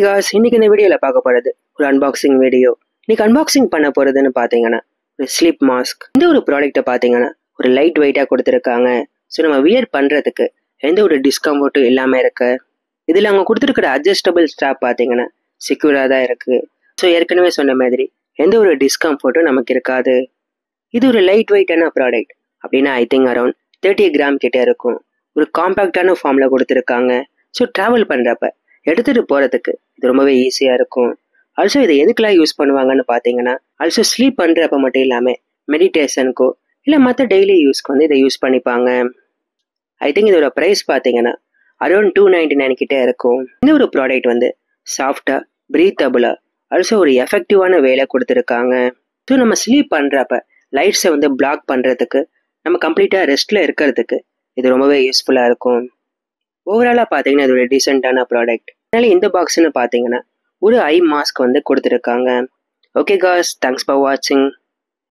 Cos இன்னைக்கு இந்த வீடியோவில் பார்க்க போகிறது ஒரு அன்பாக்சிங் வீடியோ. இன்னைக்கு அன்பாக்சிங் பண்ண போகிறதுன்னு பார்த்தீங்கன்னா ஒரு ஸ்லீப் மாஸ்க். இந்த ஒரு ப்ராடக்ட்டை பார்த்தீங்கன்னா ஒரு லைட் வெயிட்டாக கொடுத்துருக்காங்க. ஸோ நம்ம வியர் பண்ணுறதுக்கு எந்த ஒரு டிஸ்கம்ஃபர்ட்டும் இல்லாமல் இருக்கு. இதில் அவங்க கொடுத்துருக்கிற அட்ஜஸ்டபிள் ஸ்ட்ராப் பார்த்தீங்கன்னா செக்யூராக தான் இருக்குது. ஸோ ஏற்கனவே சொன்ன மாதிரி எந்த ஒரு டிஸ்கம்ஃபர்ட்டும் நமக்கு இருக்காது. இது ஒரு லைட் வெயிட்டான ப்ராடக்ட் அப்படின்னா ஐ திங்க் அரௌண்ட் 30 கிராம் கிட்டே இருக்கும். ஒரு காம்பேக்டான ஃபார்மில் கொடுத்துருக்காங்க. ஸோ ட்ராவல் பண்ணுறப்ப எடுத்துகிட்டு போகிறதுக்கு இது ரொம்பவே ஈஸியாக இருக்கும். ஆல்சோ இதை எதுக்கெல்லாம் யூஸ் பண்ணுவாங்கன்னு பார்த்தீங்கன்னா ஆல்சோ ஸ்லீப் பண்ணுறப்ப மட்டும் இல்லாமல் மெடிடேஷனுக்கோ இல்லை மற்ற டெய்லி யூஸ்க்கு வந்து இதை யூஸ் பண்ணிப்பாங்க. ஐ திங்க் இதோட ப்ரைஸ் பார்த்தீங்கன்னா அரௌண்ட் 299 கிட்டே இருக்கும். இந்த ஒரு ப்ராடக்ட் வந்து சாஃப்டாக ப்ரீத்தபிளாக ஆல்சோ ஒரு எஃபெக்டிவான வேலை கொடுத்துருக்காங்க. ஸோ நம்ம ஸ்லீப் பண்ணுறப்ப லைட்ஸை வந்து பிளாக் பண்ணுறதுக்கு நம்ம கம்ப்ளீட்டாக ரெஸ்ட்டில் இருக்கிறதுக்கு இது ரொம்பவே யூஸ்ஃபுல்லாக இருக்கும். ஓவராலாக பார்த்தீங்கன்னா இது ஒரு டீசெண்டான ப்ராடக்ட். அதனால இந்த பாக்ஸ்ன்னு பார்த்தீங்கன்னா ஒரு ஐ மாஸ்க் வந்து கொடுத்துருக்காங்க. ஓகே காஸ், தேங்க்ஸ் ஃபார் வாட்சிங்.